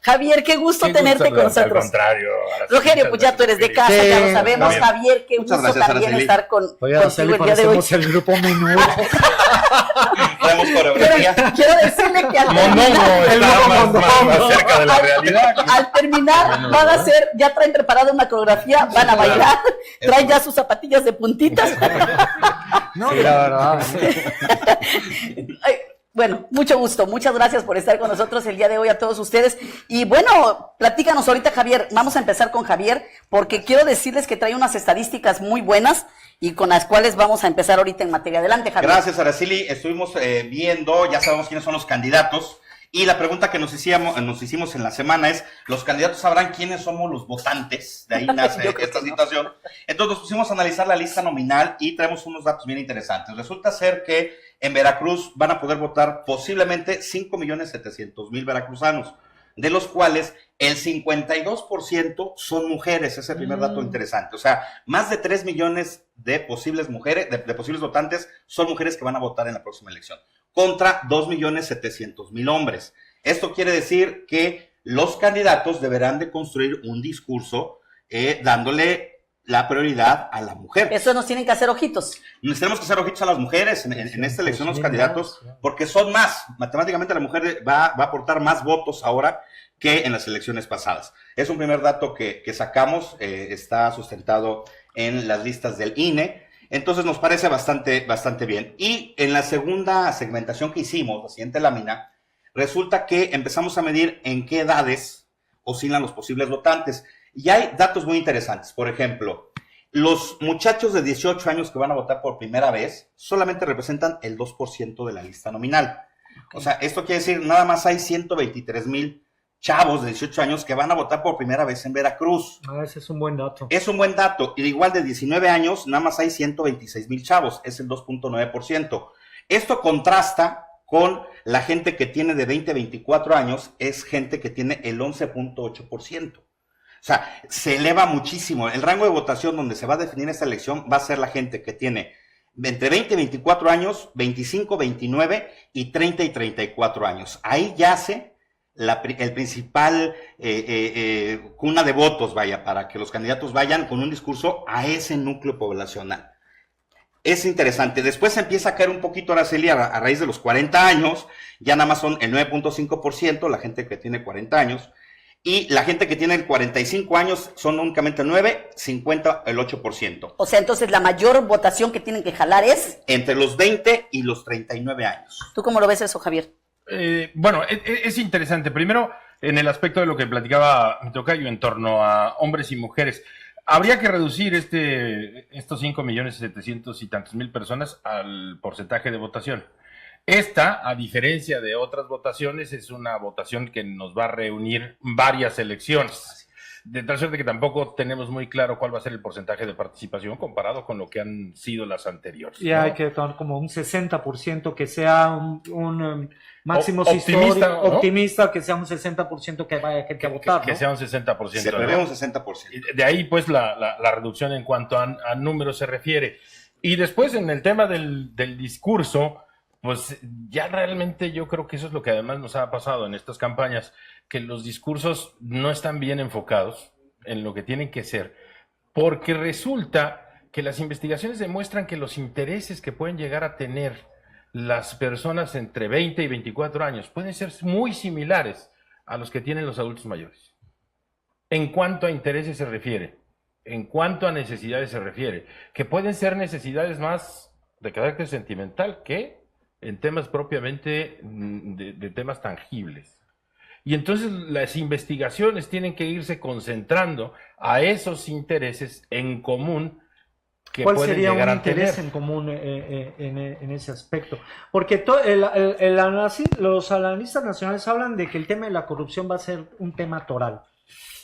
Javier, qué gusto tenerte con nosotros. Al contrario. Rogelio, pues ya tú eres de casa, ya lo sabemos. Javier, qué gusto gracias, también Araceli. estar contigo Araceli, el día de hoy. el grupo menudo. Traemos coreografía. Quiero decirle que al Monongo terminar, está más cerca de la realidad. al terminar van a hacer, ya traen preparada una coreografía, van a bailar, traen ya sus zapatillas de puntitas. No, sí, la verdad. Ay, bueno, mucho gusto, muchas gracias por estar con nosotros el día de hoy a todos ustedes. Y bueno, platícanos ahorita, Javier, vamos a empezar con Javier, porque quiero decirles que trae unas estadísticas muy buenas y con las cuales vamos a empezar ahorita en materia. Adelante, Javier. Gracias, Araceli. Estuvimos viendo, ya sabemos quiénes son los candidatos, y la pregunta que nos hicimos en la semana es, ¿los candidatos sabrán quiénes somos los votantes? De ahí nace esta situación. Entonces nos pusimos a analizar la lista nominal y traemos unos datos bien interesantes. Resulta ser que en Veracruz van a poder votar posiblemente 5.700.000 veracruzanos, de los cuales el 52% son mujeres. Ese es el primer dato interesante. O sea, más de 3 millones de posibles mujeres, de posibles votantes, son mujeres que van a votar en la próxima elección, contra 2.700.000 hombres. Esto quiere decir que los candidatos deberán de construir un discurso dándole la prioridad a la mujer. Eso nos tienen que hacer ojitos. Nos tenemos que hacer ojitos a las mujeres en esta elección, los candidatos, porque son más. Matemáticamente la mujer va a aportar más votos ahora que en las elecciones pasadas. Es un primer dato que sacamos, está sustentado en las listas del INE, entonces nos parece bastante bien. Y en la segunda segmentación que hicimos, la siguiente lámina, resulta que empezamos a medir en qué edades oscilan los posibles votantes. Y hay datos muy interesantes. Por ejemplo, los muchachos de 18 años que van a votar por primera vez solamente representan el 2% de la lista nominal. Okay. O sea, esto quiere decir, nada más hay 123.000 chavos de 18 años que van a votar por primera vez en Veracruz. Ese es un buen dato. Es un buen dato. Y de igual de 19 años, nada más hay 126.000 chavos. Es el 2.9%. Esto contrasta con la gente que tiene de 20 a 24 años, es gente que tiene el 11.8%. O sea, se eleva muchísimo. El rango de votación donde se va a definir esta elección va a ser la gente que tiene entre 20 y 24 años, 25, 29 y 30 y 34 años. Ahí yace el principal cuna de votos, para que los candidatos vayan con un discurso a ese núcleo poblacional. Es interesante. Después empieza a caer un poquito, Araceli, a raíz de los 40 años, ya nada más son el 9.5%, la gente que tiene 40 años, y la gente que tiene 45 años son únicamente 9, 50 el 8%. O sea, entonces la mayor votación que tienen que jalar es entre los 20 y los 39 años. ¿Tú cómo lo ves eso, Javier? Bueno, es interesante. Primero, en el aspecto de lo que platicaba mi tocayo en torno a hombres y mujeres. Habría que reducir estos 5.700.000 y tantos personas al porcentaje de votación. Esta, a diferencia de otras votaciones, es una votación que nos va a reunir varias elecciones. De tal suerte que tampoco tenemos muy claro cuál va a ser el porcentaje de participación comparado con lo que han sido las anteriores. Y ¿no? Hay que tomar como un 60% que sea un máximo optimista, ¿no? Optimista, que sea un 60% que vaya gente a votar. Que sea un 60%. Se prevé un 60%. De ahí, pues, la reducción en cuanto a números se refiere. Y después, en el tema del discurso, pues ya realmente yo creo que eso es lo que además nos ha pasado en estas campañas, que los discursos no están bien enfocados en lo que tienen que ser, porque resulta que las investigaciones demuestran que los intereses que pueden llegar a tener las personas entre 20 y 24 años pueden ser muy similares a los que tienen los adultos mayores. En cuanto a intereses se refiere, en cuanto a necesidades se refiere, que pueden ser necesidades más de carácter sentimental que en temas propiamente de temas tangibles. Y entonces las investigaciones tienen que irse concentrando a esos intereses en común que ¿cuál pueden sería llegar un a tener. interés en común en ese aspecto? Porque los analistas nacionales hablan de que el tema de la corrupción va a ser un tema toral.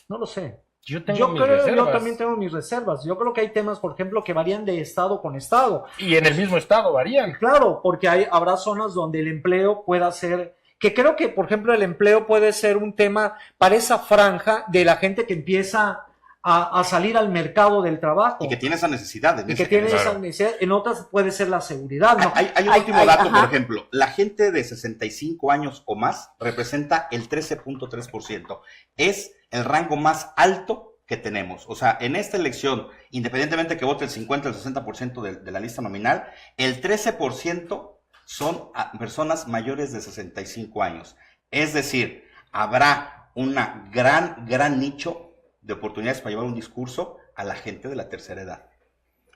No lo sé. Yo también tengo mis reservas. Yo creo que hay temas, por ejemplo, que varían de estado con estado. Y en el mismo estado varían. Claro, porque habrá zonas donde el empleo pueda ser, que creo que, por ejemplo, el empleo puede ser un tema para esa franja de la gente que empieza a salir al mercado del trabajo. Y que tiene esa necesidad. Y que tiene esa necesidad. En otras puede ser la seguridad, ¿no? Hay un último dato, por ejemplo. La gente de 65 años o más representa el 13.3%. Es el rango más alto que tenemos. O sea, en esta elección, independientemente que vote el 50 o el 60% de la lista nominal, el 13% son personas mayores de 65 años. Es decir, habrá una gran nicho de oportunidades para llevar un discurso a la gente de la tercera edad.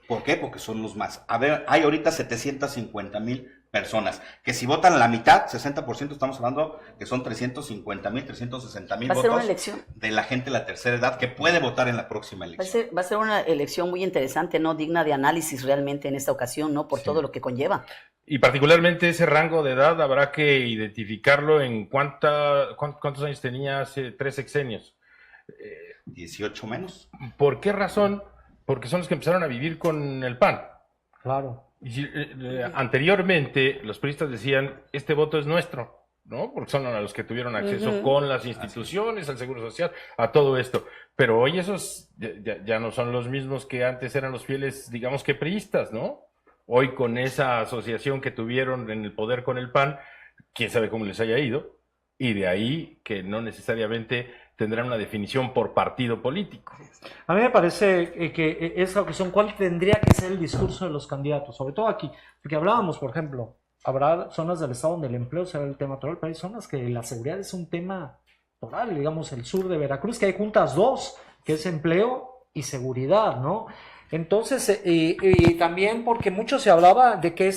¿Por qué? Porque son los más. A ver, hay ahorita 750,000 personas, que si votan la mitad, 60%, estamos hablando que son 350,000, 360,000 votos una elección de la gente de la tercera edad que puede votar en la próxima elección. Va a ser una elección muy interesante, ¿no? Digna de análisis realmente en esta ocasión, ¿no? Por todo lo que conlleva. Y particularmente ese rango de edad habrá que identificarlo en cuántos años tenía hace 3 sexenios. 18 menos. ¿Por qué razón? Porque son los que empezaron a vivir con el PAN. Claro. Y anteriormente los priistas decían, este voto es nuestro, ¿no? Porque son a los que tuvieron acceso con las instituciones, al Seguro Social, a todo esto. Pero hoy esos ya no son los mismos que antes eran los fieles, digamos que priistas, ¿no? Hoy con esa asociación que tuvieron en el poder con el PAN, quién sabe cómo les haya ido, y de ahí que no necesariamente tendrán una definición por partido político. A mí me parece que esa ocasión, ¿cuál tendría que ser el discurso de los candidatos? Sobre todo aquí, porque hablábamos, por ejemplo, habrá zonas del estado donde el empleo será el tema total, pero hay zonas que la seguridad es un tema total, digamos el sur de Veracruz, que hay juntas dos, que es empleo y seguridad, ¿no? Entonces, y también porque mucho se hablaba de que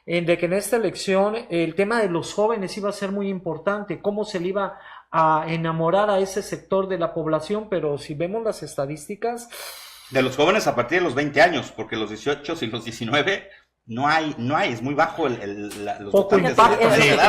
en esta elección el tema de los jóvenes iba a ser muy importante, cómo se le iba a enamorar a ese sector de la población, pero si vemos las estadísticas... De los jóvenes a partir de los 20 años, porque los 18 y los 19 no hay, es muy bajo los votantes.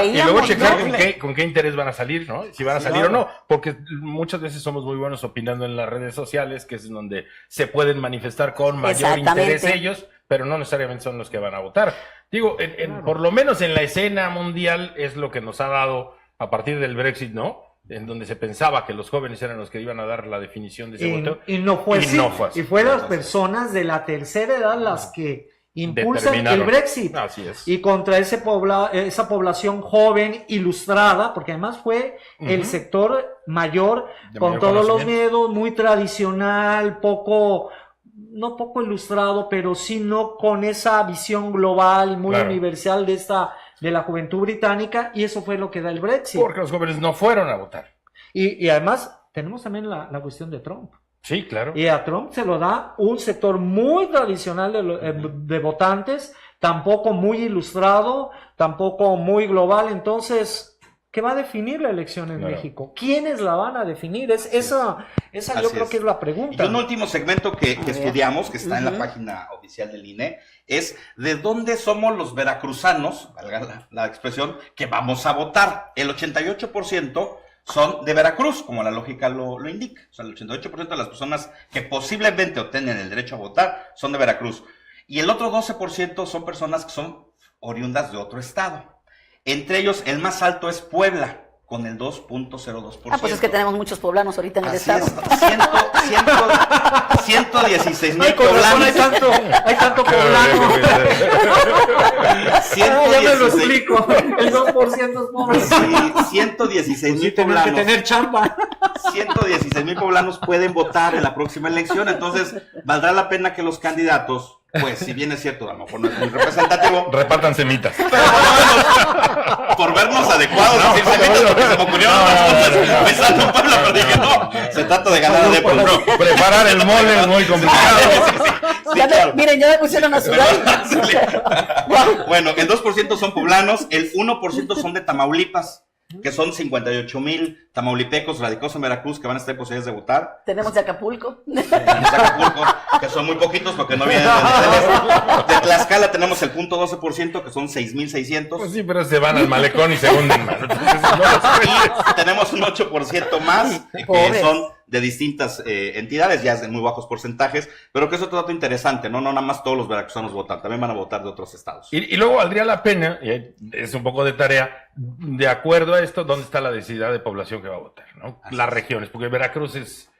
Y luego checar con qué interés van a salir, ¿no? Si van a salir o no, porque muchas veces somos muy buenos opinando en las redes sociales, que es en donde se pueden manifestar con mayor interés ellos, pero no necesariamente son los que van a votar. Digo, por lo menos en la escena mundial es lo que nos ha dado a partir del Brexit, ¿no? En donde se pensaba que los jóvenes eran los que iban a dar la definición de ese voto. Y no fue así. Y fueron las personas de la tercera edad las que impulsan el Brexit. Así es. Y contra esa población joven, ilustrada, porque además fue el sector mayor, con todos los miedos, muy tradicional, no poco ilustrado, pero sí no con esa visión global, muy universal de la juventud británica, y eso fue lo que da el Brexit. Porque los jóvenes no fueron a votar. Y además tenemos también la cuestión de Trump. Sí, claro. Y a Trump se lo da un sector muy tradicional de votantes, tampoco muy ilustrado, tampoco muy global. Entonces, ¿qué va a definir la elección en México? ¿Quiénes la van a definir? Esa yo creo que es la pregunta. Y un último segmento que estudiamos, que está en la página oficial del INE, es ¿de dónde somos los veracruzanos, valga la expresión, que vamos a votar? El 88% son de Veracruz, como la lógica lo indica. O sea, el 88% de las personas que posiblemente obtengan el derecho a votar son de Veracruz. Y el otro 12% son personas que son oriundas de otro estado. Entre ellos, el más alto es Puebla, con el 2.02%. Pues es que tenemos muchos poblanos ahorita en el estado. 116,000 poblanos. Hay tanto poblano. Ya me lo explico. El 2% es pobre. Sí, 116,000 poblanos. Que tener chamba. 116,000 poblanos pueden votar en la próxima elección, entonces valdrá la pena que los candidatos, pues si bien es cierto, a lo mejor no es muy representativo, repartan semitas. Por vernos adecuados a decir semitas, porque se me ocurrió pensando en Puebla, pero dije no, se trata de ganar de Puebla. Preparar el mole es muy complicado. Miren, ya me pusieron a sudar. Bueno, el 2% son poblanos, el 1% son de Tamaulipas, que son 58,000 tamaulipecos radicados en Veracruz que van a estar en posibilidades de votar. Tenemos de Acapulco. Que son muy poquitos porque no vienen de Tlaxcala tenemos el 0.12%, que son 6,600. Pues sí, pero se van al malecón y se hunden, mano. Y tenemos un 8% más, que son de distintas entidades, ya es de muy bajos porcentajes, pero que es otro dato interesante, no nada más todos los veracruzanos votan, también van a votar de otros estados. Y luego valdría la pena, y es un poco de tarea, de acuerdo a esto, ¿dónde está la densidad de población que va a votar, ¿no? Las regiones, porque Veracruz es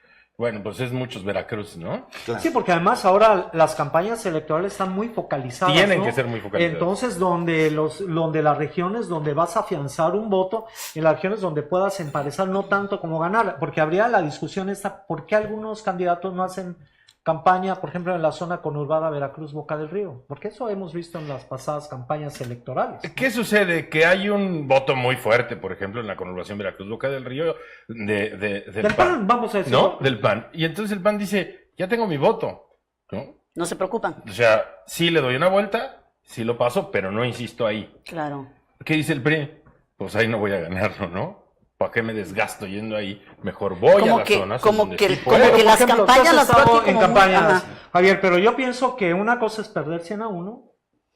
Bueno, pues es muchos Veracruz, ¿no? Claro. Sí, porque además ahora las campañas electorales están muy focalizadas. Tienen ¿no? que ser muy focalizadas. Entonces, donde las regiones donde vas a afianzar un voto, en las regiones donde puedas emparecer no tanto como ganar, porque habría la discusión esta, ¿por qué algunos candidatos no hacen campaña, por ejemplo, en la zona conurbada Veracruz-Boca del Río? Porque eso hemos visto en las pasadas campañas electorales. ¿Qué sucede? Que hay un voto muy fuerte, por ejemplo, en la conurbación Veracruz-Boca del Río del PAN. Vamos a decir. ¿No? Del PAN. Y entonces el PAN dice, ya tengo mi voto, ¿no? No se preocupan. O sea, sí le doy una vuelta, sí lo paso, pero no insisto ahí. Claro. ¿Qué dice el PRI? Pues ahí no voy a ganarlo, ¿no? ¿Para qué me desgasto yendo ahí? Mejor voy a las zonas como donde que, sí como puedo. que Por las ejemplo, campañas tú has las veo estado aquí en como muy- campañas, ajá. Javier, pero yo pienso que una cosa es perder 100-1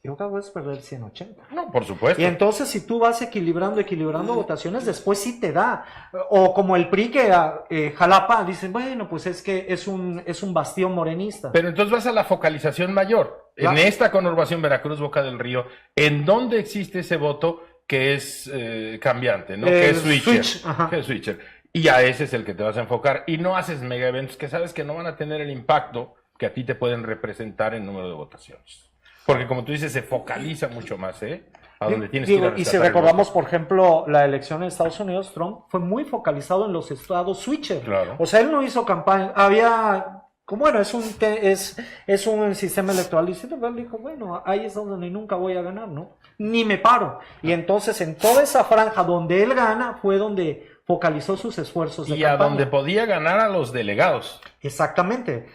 y otra cosa es perder 180. No, por supuesto. Y entonces si tú vas equilibrando votaciones, después sí te da. O como el PRI que Jalapa dicen, bueno, pues es que es un bastión morenista. Pero entonces vas a la focalización mayor. Claro. En esta conurbación Veracruz-Boca del Río, ¿en dónde existe ese voto que es cambiante, ¿no? Que es switcher. Ajá. Que es switcher. Y a ese es el que te vas a enfocar. Y no haces mega eventos que sabes que no van a tener el impacto que a ti te pueden representar en número de votaciones. Porque como tú dices, se focaliza mucho más, ¿eh? A donde tienes que ir a Y si rescatar el recordamos, voto. por ejemplo, la elección en Estados Unidos, Trump fue muy focalizado en los estados switcher. Claro. O sea, él no hizo campaña, bueno, es un sistema electoral distinto, pero él dijo, bueno, ahí es donde nunca voy a ganar, ¿no? Ni me paro. Y entonces en toda esa franja donde él gana fue donde focalizó sus esfuerzos de Y a campaña. donde podía ganar a los delegados. Exactamente.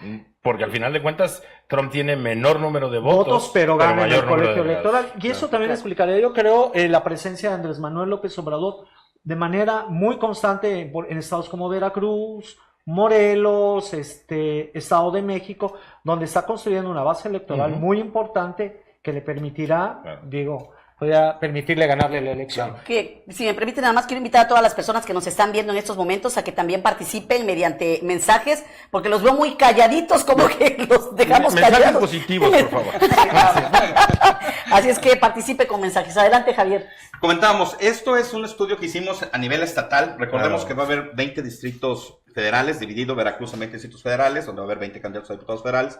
Porque al final de cuentas, Trump tiene menor número de Votos, pero gana en el mayor número de colegio delegados. electoral. Y eso Claro. también explicaría, yo creo, la presencia de Andrés Manuel López Obrador de manera muy constante en estados como Veracruz, Morelos, Estado de México, donde está construyendo una base electoral muy importante que le permitirá, Claro. podría permitirle ganarle la elección. Que, si me permiten, nada más quiero invitar a todas las personas que nos están viendo en estos momentos a que también participen mediante mensajes, porque los veo muy calladitos, como que los dejamos Mensajes callados. positivos, por favor. Así es que participe con mensajes. Adelante, Javier. Comentábamos, esto es un estudio que hicimos a nivel estatal. Recordemos Claro. que va a haber 20 distritos federales, dividido Veracruz en 20 distritos federales, donde va a haber 20 candidatos a diputados federales.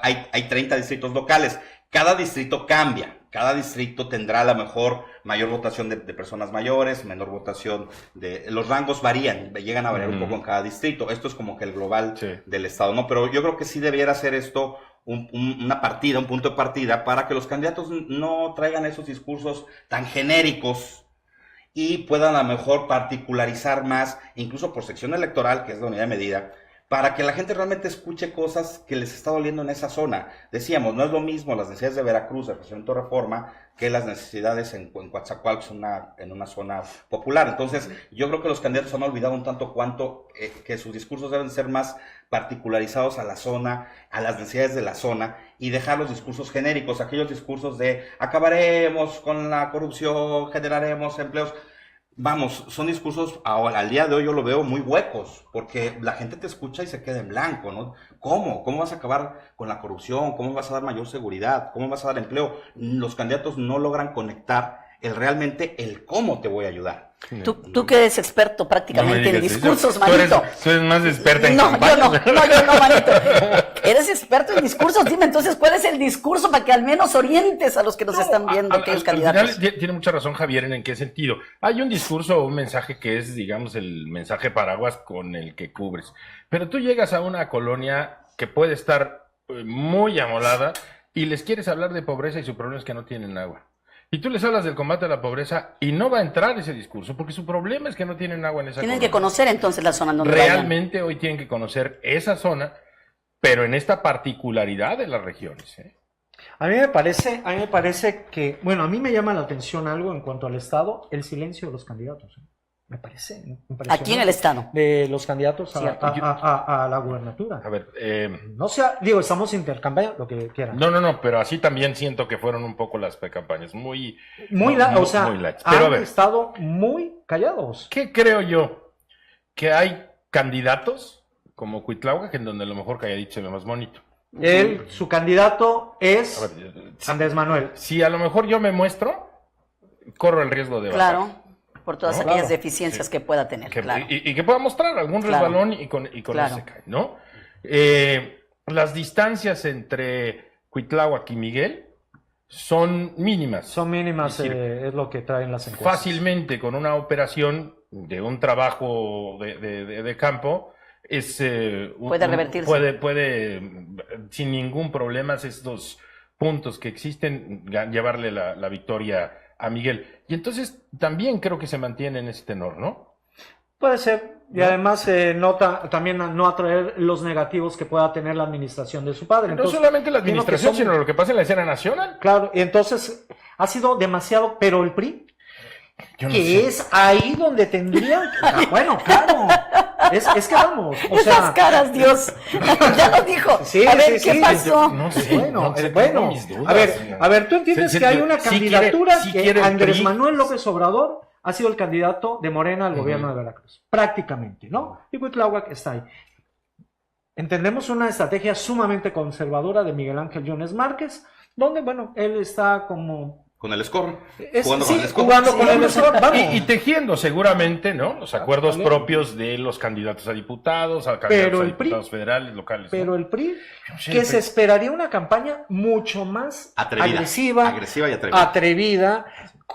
Hay 30 distritos locales. Cada distrito cambia. Cada distrito tendrá a lo mejor mayor votación de personas mayores, menor votación de... Los rangos varían, llegan a variar un poco en cada distrito. Esto es como que el global del estado, ¿no? Pero yo creo que sí debiera ser esto una partida, un punto de partida, para que los candidatos no traigan esos discursos tan genéricos y puedan a lo mejor particularizar más, incluso por sección electoral, que es la unidad de medida, para que la gente realmente escuche cosas que les está doliendo en esa zona. Decíamos, no es lo mismo las necesidades de Veracruz, del Fraccionamiento Reforma, que las necesidades en Coatzacoalcos, en una zona popular. Entonces, yo creo que los candidatos han olvidado un tanto cuanto que sus discursos deben ser más particularizados a la zona, a las necesidades de la zona, y dejar los discursos genéricos, aquellos discursos de acabaremos con la corrupción, generaremos empleos. Vamos, son discursos, ahora, al día de hoy yo lo veo muy huecos, porque la gente te escucha y se queda en blanco, ¿no? ¿Cómo? ¿Cómo vas a acabar con la corrupción? ¿Cómo vas a dar mayor seguridad? ¿Cómo vas a dar empleo? Los candidatos no logran conectar realmente el cómo te voy a ayudar. Tú que eres experto prácticamente en discursos, manito. Tú eres más experta en No, campañas. yo no, manito. Eres experto en discursos. Dime entonces, ¿cuál es el discurso para que al menos orientes a los que nos están viendo, aquellos candidatos? Al final tiene mucha razón Javier en qué sentido. Hay un discurso o un mensaje que es, digamos, el mensaje paraguas con el que cubres. Pero tú llegas a una colonia que puede estar muy amolada y les quieres hablar de pobreza y su problema es que no tienen agua. Y tú les hablas del combate a la pobreza y no va a entrar ese discurso porque su problema es que no tienen agua en esa Tienen colonia. que conocer entonces la zona donde vayan. Realmente hoy tienen que conocer esa zona, pero en esta particularidad de las regiones. A mí me parece que, bueno, a mí me llama la atención algo en cuanto al Estado, el silencio de los candidatos. Me parece impresionante. Aquí en el Estado. De los candidatos Cierto. a la gubernatura. A ver, No sea, digo, estamos intercambiando lo que quieran. no, pero así también siento que fueron un poco las campañas, muy Muy light. Pero a Han ver, estado muy callados. ¿qué creo yo? Que hay candidatos como Cuitláhuac, en donde a lo mejor calladito se ve más bonito. Su candidato es A ver, Andrés Manuel. si a lo mejor yo me muestro, corro el riesgo de bajar. Claro. Por todas ¿no? aquellas Claro. deficiencias que pueda tener, claro. Y que pueda mostrar algún Claro. resbalón y con Claro. eso se cae, ¿no? Las distancias entre Cuitláhuac y Miguel son mínimas. Son mínimas, Es decir, es lo que traen las encuestas. fácilmente con una operación de un trabajo de campo Puede revertirse. puede sin ningún problema estos puntos que existen llevarle la victoria a Miguel. Y entonces también creo que se mantiene en ese tenor, ¿no? Puede ser. Y además también no atraer los negativos que pueda tener la administración de su padre. No solamente la creo que administración, son- sino lo que pasa en la escena nacional. Claro, y entonces ha sido demasiado, pero el PRI, Yo no que sé. es ahí donde tendrían que... Bueno, claro, es que vamos, o Esas sea... caras, Dios. Ya lo dijo. Sí, a ver, sí, ¿qué sí. pasó? No sé, Bueno, no sé, bueno, tengo mis dudas. a ver, tú entiendes que hay una sí candidatura sí que quiere el Andrés PRI. Manuel López Obrador ha sido el candidato de Morena al gobierno de Veracruz, prácticamente, ¿no? Y Cuitláhuac está ahí. Entendemos una estrategia sumamente conservadora de Miguel Ángel Yunes Márquez, donde, bueno, él está como... Con el score. Jugando con el score. jugando con el score, vamos. Y tejiendo seguramente, ¿no? Los acuerdos También. propios de los candidatos a diputados, a Pero candidatos a el PRI- diputados federales, locales. ¿no? Pero el PRI, Yo no sé, que el se PRI. esperaría una campaña mucho más agresiva, Agresiva y atrevida. atrevida,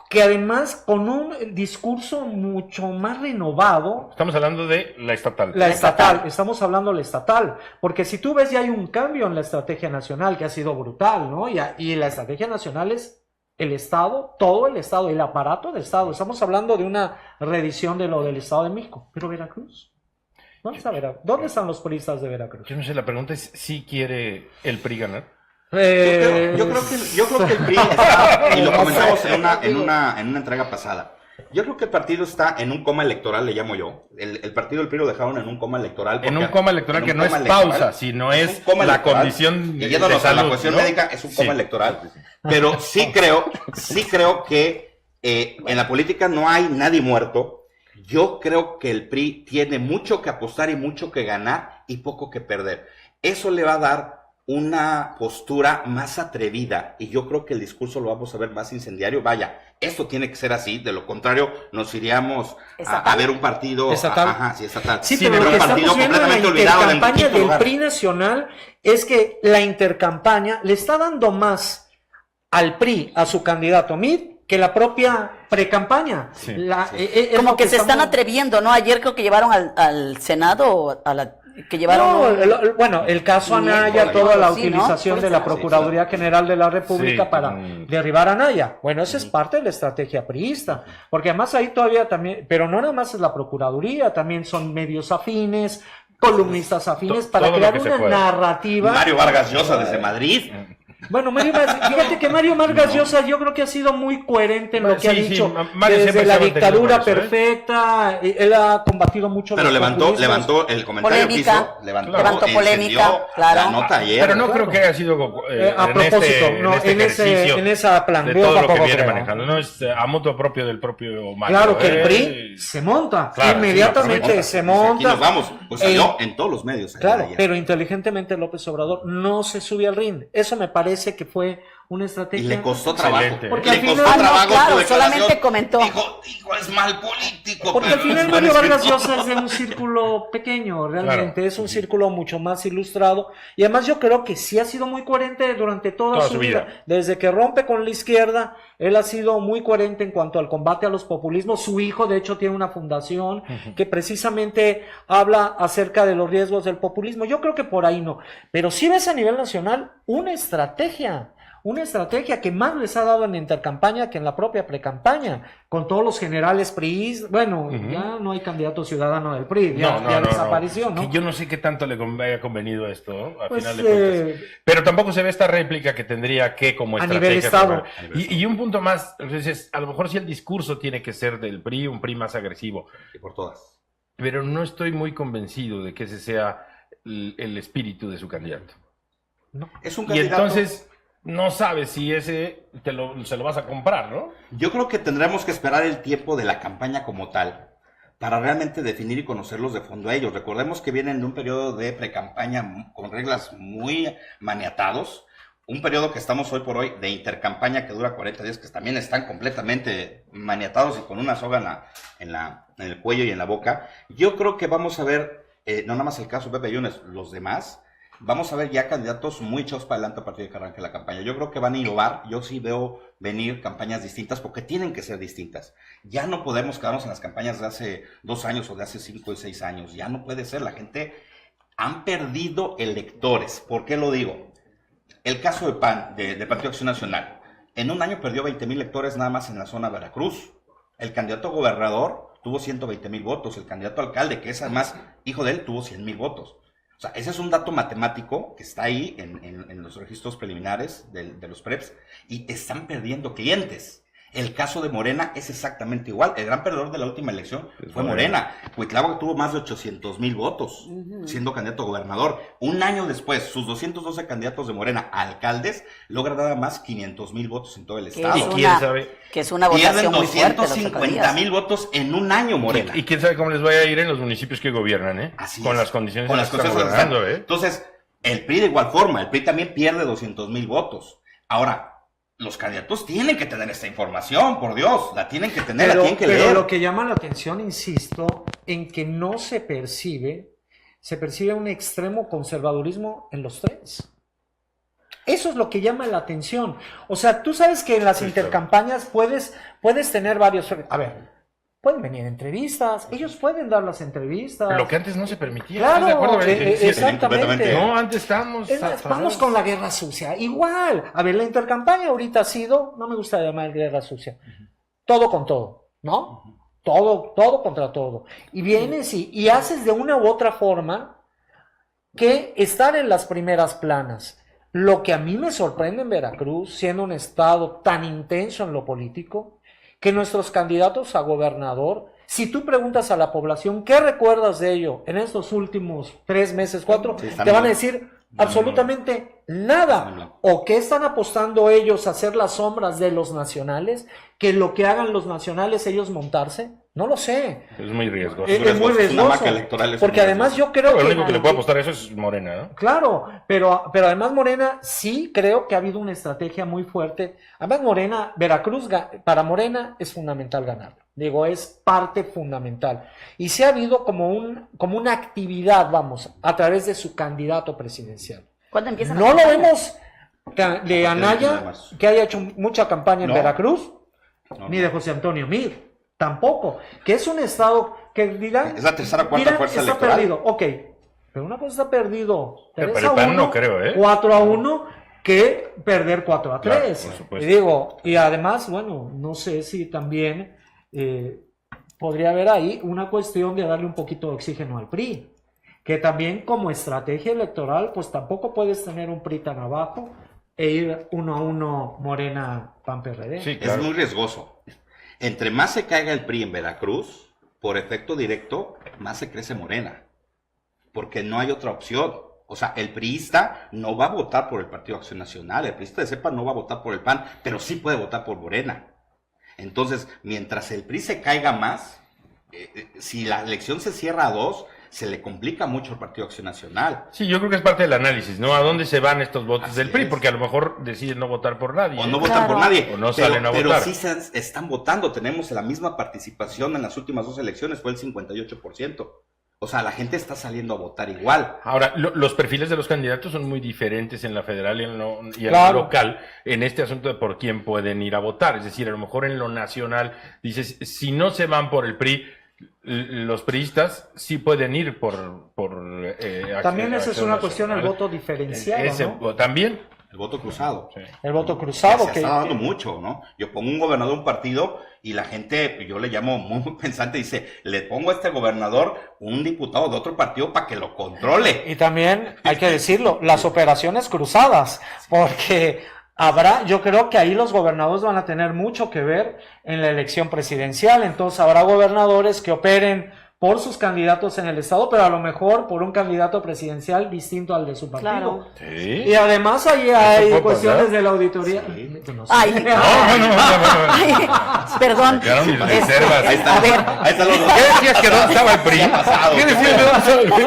que además con un discurso mucho más renovado. Estamos hablando de la estatal. La estatal, estamos hablando de la estatal, porque si tú ves ya hay un cambio en la estrategia nacional que ha sido brutal, ¿no? Y la estrategia nacional es el Estado, todo el Estado, el aparato del Estado. Estamos hablando de una reedición de lo del Estado de México. Pero Veracruz, ¿dónde está Veracruz? ¿Dónde están los priistas de Veracruz? Yo no sé, la pregunta es si quiere el PRI ganar. Yo creo que el PRI está, y lo comentamos en una entrega pasada. Yo creo que el partido está en un coma electoral, le llamo yo. El partido del PRI lo dejaron en un coma electoral. En un porque- coma electoral en que un no es coma electoral, pausa, sino un es coma la electoral. condición Y yéndonos de a la salud, cuestión ¿no? médica, es un coma Sí. electoral. Pero sí creo que en la política no hay nadie muerto. Yo creo que el PRI tiene mucho que apostar y mucho que ganar y poco que perder. Eso le va a dar una postura más atrevida y yo creo que el discurso lo vamos a ver más incendiario. Vaya, esto tiene que ser así, de lo contrario nos iríamos a ver un partido Estatal. estatal. Sí, Sí, pero lo un que partido estamos viendo en la completamente olvidado en el intercampaña quinto del lugar. PRI nacional es que la intercampaña le está dando más al PRI, a su candidato Mid, que la propia precampaña. Sí, Es Como lo que se están estamos- atreviendo, ¿no? Ayer creo que llevaron al Senado, que llevaron... No, bueno, el caso Sí, Anaya, por ahí. toda la Sí, ¿no? utilización Por de eso. la Procuraduría General de la República Sí, para derribar a Anaya. Bueno, esa es parte de la estrategia priista, porque además ahí todavía también, pero no nada más es la Procuraduría, también son medios afines, columnistas afines, para todo lo crear que se una pueda. narrativa. Mario Vargas Llosa desde Madrid. Bueno, fíjate que Mario Vargas Llosa yo creo que ha sido muy coherente en lo que ha Sí, sí, dicho. Mario siempre Desde se la ha mantenido dictadura con eso, ¿eh? perfecta, él ha combatido mucho Pero los levantó populismos. el comentario Polémica. que hizo, levantó Levantó polémica, encendió claro. la nota ayer. Pero no claro. creo que haya sido A propósito, no, en esa plan, de yo todo lo que tampoco viene creo. manejando. No es a mutuo propio del propio Mario. Claro que el PRI se monta, Claro, inmediatamente sí, se Aquí monta. nos vamos, pues salió en todos los medios. Claro, ayer. pero inteligentemente López Obrador no se sube al ring. Eso me parece que fue una Y estrategia. le costó trabajo. Excelente. Porque le al costó final- trabajo claro, su declaración. solamente comentó. Dijo, es mal político. Porque pero al final es Mario buen Vargas escritor. Llosa es de un círculo pequeño, realmente, Claro. es un círculo mucho más ilustrado. Y además yo creo que sí ha sido muy coherente durante toda su vida. Desde que rompe con la izquierda, él ha sido muy coherente en cuanto al combate a los populismos. Su hijo, de hecho, tiene una fundación que precisamente habla acerca de los riesgos del populismo. Yo creo que por ahí no. Pero sí ves a nivel nacional una estrategia que más les ha dado en la intercampaña que en la propia precampaña, con todos los generales PRI. Bueno, ya no hay candidato ciudadano del PRI, ya desapareció, ¿no? Que yo no sé qué tanto le haya convenido esto, ¿no? A Pues, final de cuentas. Pero tampoco se ve esta réplica que tendría que como a estrategia. nivel Estado. tomar. Y un punto más, entonces, a lo mejor sí el discurso tiene que ser del PRI, un PRI más agresivo. Y por todas. Pero no estoy muy convencido de que ese sea el espíritu de su candidato. No. Es un Y candidato. entonces no sabes si ese se lo vas a comprar, ¿no? Yo creo que tendremos que esperar el tiempo de la campaña como tal para realmente definir y conocerlos de fondo a ellos. Recordemos que vienen de un periodo de precampaña con reglas muy maniatados, un periodo que estamos hoy por hoy de intercampaña que dura 40 días, que también están completamente maniatados y con una soga en el cuello y en la boca, yo creo que vamos a ver, no nada más el caso de Pepe Yunes, los demás, vamos a ver ya candidatos muy echados para adelante a partir de que arranque la campaña. Yo creo que van a innovar, yo sí veo venir campañas distintas porque tienen que ser distintas. Ya no podemos quedarnos en las campañas de hace 2 años o de hace 5 y 6 años, ya no puede ser, la gente han perdido electores. ¿Por qué lo digo? El caso de PAN, de Partido Acción Nacional, en un año perdió 20,000 lectores nada más en la zona de Veracruz. El candidato a gobernador tuvo 120,000 votos, el candidato a alcalde, que es además hijo de él, tuvo 100,000 votos. O sea, ese es un dato matemático que está ahí en los registros preliminares de los PREPs y están perdiendo clientes. El caso de Morena es exactamente igual. El gran perdedor de la última elección fue Morena. Cuitláhuac tuvo más de 800,000 votos siendo candidato a gobernador. Un año después, sus 212 candidatos de Morena a alcaldes logran nada más 500,000 votos en todo el estado. ¿Y quién sabe? Que es una votación muy fuerte. 250,000 votos en un año, Morena. ¿Y quién sabe cómo les vaya a ir en los municipios que gobiernan, eh? Así con es. las condiciones Con en las las que están condiciones gobernando, eh. Entonces, el PRI de igual forma, el PRI también pierde 200,000 votos. Ahora, los candidatos tienen que tener esta información, por Dios, la tienen que tener, la tienen que leer. Pero lo que llama la atención, insisto, en que no se percibe un extremo conservadurismo en los tres. Eso es lo que llama la atención. O sea, tú sabes que en las intercampañas puedes tener varios... A ver, pueden venir entrevistas, ellos pueden dar las entrevistas. Lo que antes no se permitía. Claro, ¿estás de acuerdo, Valentín? Sí, exactamente. No, antes estábamos... Vamos con la guerra sucia. Igual. A ver, la intercampaña ahorita ha sido, no me gusta llamar guerra sucia, todo con todo, ¿no? Todo contra todo. Y vienes y haces de una u otra forma que estar en las primeras planas. Lo que a mí me sorprende en Veracruz, siendo un estado tan intenso en lo político, que nuestros candidatos a gobernador, si tú preguntas a la población qué recuerdas de ello en estos últimos 3 meses, 4, te van a decir absolutamente nada. ¿O qué están apostando ellos a hacer las sombras de los nacionales? Que lo que hagan los nacionales ellos montarse, no lo sé. Es muy riesgoso. Es muy riesgoso. Una marca electoral, porque además yo creo Lo que... único que le puede apostar a eso es Morena, ¿no? Claro, pero además Morena sí creo que ha habido una estrategia muy fuerte. Además Morena, Veracruz, para Morena es fundamental ganar. Digo, es parte fundamental. Y sí ha habido como una actividad, vamos, a través de su candidato presidencial. ¿Cuándo empiezan? No lo vemos de Anaya, que haya hecho mucha campaña en Veracruz, ni de José Antonio Mir, tampoco. Que es un estado que dirán... Es la tercera o cuarta fuerza está electoral. perdido, ok. Pero una cosa está perdido 3-1, Pero el PAN no creo, ¿eh? 4-1, que perder 4-3. Claro, por supuesto. Y digo, y además, bueno, no sé si también podría haber ahí una cuestión de darle un poquito de oxígeno al PRI. Que también como estrategia electoral, pues tampoco puedes tener un PRI tan abajo e ir 1-1 Morena PAN PRD. Sí, claro. Es muy riesgoso. Entre más se caiga el PRI en Veracruz, por efecto directo, más se crece Morena. Porque no hay otra opción. O sea, el priista no va a votar por el Partido Acción Nacional, el priista de cepa no va a votar por el PAN, pero sí puede votar por Morena. Entonces, mientras el PRI se caiga más, si la elección se cierra a 2, se le complica mucho al Partido Acción Nacional. Sí, yo creo que es parte del análisis, ¿no? ¿A dónde se van estos votos Así del PRI? es. Porque a lo mejor deciden no votar por nadie. O no ¿eh? votan por nadie. O no salen a pero votar. sí están votando. Tenemos la misma participación en las últimas 2 elecciones, fue el 58%. O sea, la gente está saliendo a votar igual. Ahora, los perfiles de los candidatos son muy diferentes en la federal y en lo Claro. local en este asunto de por quién pueden ir a votar. Es decir, a lo mejor en lo nacional, dices, si no se van por el PRI, los priistas sí pueden ir por También esa es Acción una cuestión, el Nacional. voto diferenciado, ¿no? También. El voto cruzado. Sí. El voto cruzado. Se está dando mucho, ¿no? Yo pongo un gobernador de un partido y la gente, yo le llamo muy pensante, dice, le pongo a este gobernador un diputado de otro partido para que lo controle. Y también, hay que decirlo, las operaciones cruzadas, porque yo creo que ahí los gobernadores van a tener mucho que ver en la elección presidencial, entonces habrá gobernadores que operen por sus candidatos en el estado, pero a lo mejor por un candidato presidencial distinto al de su partido. Claro. Sí. Y además ahí hay puede cuestiones pasar. de la auditoría. Sí. No sé. Ay, No. ay, perdón. Quedaron mis reservas. Ahí está. A ver, Ahí están los dos. ¿Qué decías que dónde estaba el PRI? Sí ha pasado. ¿Qué decías de dónde estaba el PRI?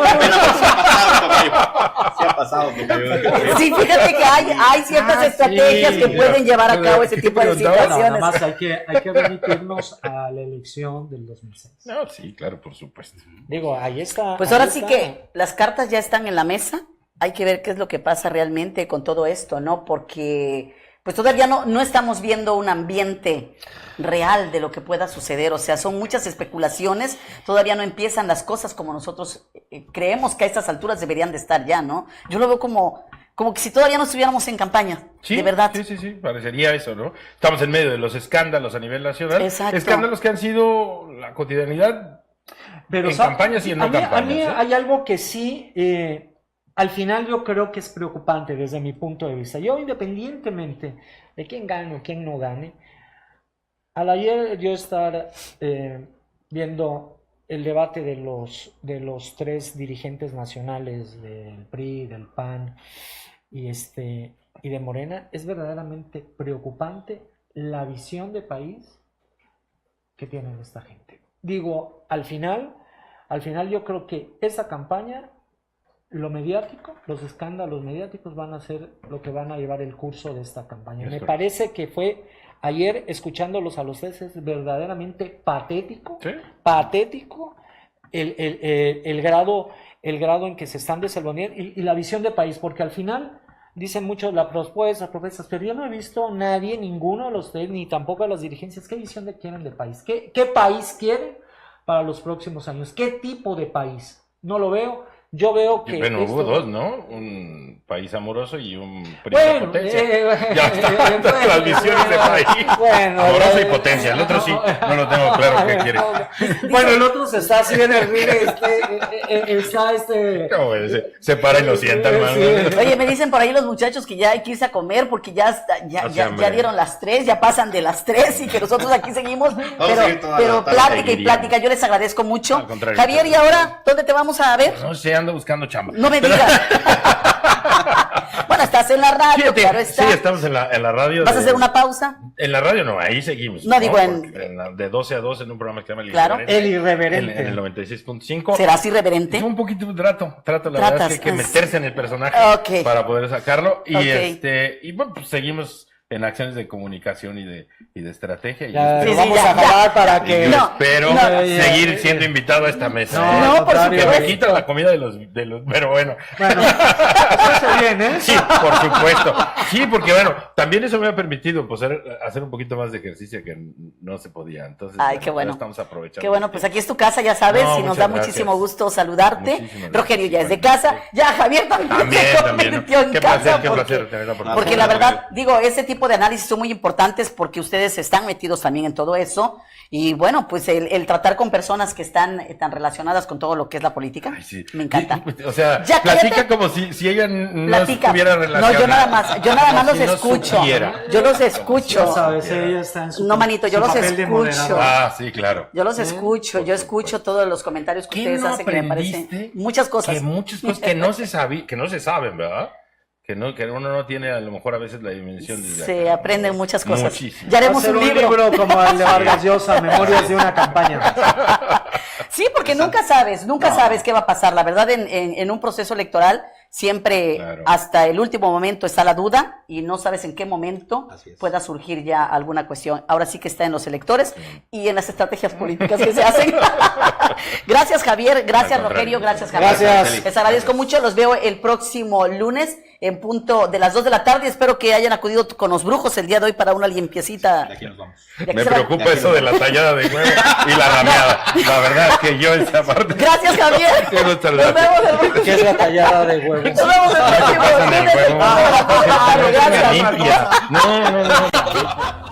Sí ha pasado, tocayo. sí, fíjate que hay ciertas estrategias sí, que pueden llevar a cabo ese ¿Qué tipo de preguntabas? No, nada situaciones. más hay que remitirnos a la elección del 2006. No, sí, claro, por supuesto. Digo, ahí está. Pues ahí ahora está. sí que las cartas ya están en la mesa. Hay que ver qué es lo que pasa realmente con todo esto, ¿no? Porque pues todavía no estamos viendo un ambiente real de lo que pueda suceder. O sea, son muchas especulaciones. Todavía no empiezan las cosas como nosotros creemos que a estas alturas deberían de estar ya, ¿no? Yo lo veo como que si todavía no estuviéramos en campaña, Sí, de verdad. Sí, parecería eso, ¿no? Estamos en medio de los escándalos a nivel nacional. Exacto. Escándalos que han sido la cotidianidad Pero, en campañas y en no a mí campañas. hay algo que sí, al final yo creo que es preocupante desde mi punto de vista. Yo, independientemente de quién gane o quién no gane, al ayer yo estar viendo el debate de los tres dirigentes nacionales del PRI, del PAN y de Morena, es verdaderamente preocupante la visión de país que tienen esta gente. Digo, al final yo creo que esa campaña, lo mediático, los escándalos mediáticos van a ser lo que van a llevar el curso de esta campaña. Me parece que fue ayer, escuchándolos a los tres, es verdaderamente patético, ¿Sí? patético el grado en que se están desenvolviendo y la visión de país, porque al final dicen mucho las propuestas, pero yo no he visto a nadie, ninguno de los tres, ni tampoco a las dirigencias, qué visión quieren de país, qué país quieren para los próximos años, qué tipo de país. No lo veo. Yo veo que... Bueno, hubo esto- dos, ¿no? Un país amoroso y un PRI de Bueno, potencia. Ya está, las visiones de país. Bueno, Amoroso y potencia. El otro sí, no lo tengo claro qué quiere. Bueno, el otro se está así en el ring, está ¿Cómo es? Se para y lo sienta, hermano. Sí. Oye, me dicen por ahí los muchachos que ya hay que irse a comer porque ya hombre. dieron las 3, ya pasan de las 3 y que nosotros aquí seguimos, a ir toda la pero tarde. plática y Seguiríamos. plática, yo les agradezco mucho. Al contrario. Javier, ¿y ahora dónde te vamos a ver? No sé, ando buscando chamba. No me digas. Bueno, estás en la radio, Fíjate, claro está. sí, estamos en la radio. ¿Vas a hacer una pausa? En la radio no, ahí seguimos. No, digo Porque de 12 a 2 en un programa que se llama El Claro. Irreverente. El Irreverente. En el 96.5. ¿Serás irreverente? Un poquito trato, la verdad es que hay que meterse en el personaje Ok. para poder sacarlo. Y Ok. y bueno, pues seguimos en acciones de comunicación y de estrategia. Y Ya, espero, Sí, vamos ya, a jalar para y que... yo No, espero no. seguir siendo invitado a esta mesa. No, por Que supuesto. me quitan la comida de los, pero bueno. Bueno, eso hace bien, ¿eh? Sí, por supuesto. Sí, porque bueno, también eso me ha permitido pues, hacer un poquito más de ejercicio que no se podía. Entonces, Ay, qué bueno. ahora estamos aprovechando. Qué bueno, pues aquí es tu casa, ya sabes, No, y nos muchas da gracias. muchísimo gusto saludarte. Muchísimas Rogelio ya es de gracias. casa, ya Javier también, También, se también. convirtió en Qué casa. placer, qué porque- placer tener la oportunidad. Porque la verdad, digo, ese tipo de análisis son muy importantes porque ustedes están metidos también en todo eso. Y bueno, pues el tratar con personas que están tan relacionadas con todo lo que es la política, Ay, sí. me encanta. O sea, Ya, platica cállate. como si ella no Platica. estuviera No, relacionada. yo nada más Como los si no escucho. supiera. Yo los Ya escucho. sabes, ella está en su No, manito, yo su los papel de escucho. moderador. Ah, sí, claro. Yo los escucho, yo escucho todos los comentarios que ¿Qué ustedes no hacen que me aprendiste? parecen muchas cosas. Que muchas cosas que no se saben, ¿verdad? Que uno no tiene a lo mejor a veces la dimensión de Se aprenden muchas cosas. Muchísimo. Ya haremos Hacer un libro. como el de Vargas Llosa, Memorias de una campaña. Sí, porque nunca sabes qué va a pasar. La verdad, en un proceso electoral siempre Claro. hasta el último momento está la duda y no sabes en qué momento Así es. pueda surgir ya alguna cuestión. Ahora sí que está en los electores y en las estrategias políticas que se hacen. Gracias, Javier. Gracias, Al contrario. Rogelio. Gracias, Javier. Gracias. Les agradezco mucho. Los veo el próximo lunes en punto de las 2 de la tarde. Espero que hayan acudido con los brujos el día de hoy para una limpiecita. De aquí nos vamos. De aquí Me se va- preocupa eso de la tallada de huevo y la rameada. La verdad es que yo esa parte. Gracias, Javier. Qué gusto Nos saludarte. vemos el próximo. ¿Qué es la tallada de huevos? Nos vemos el próximo Pasan el lunes en huevo. punto de las 2 de la tarde. Limpia. Gracias. No.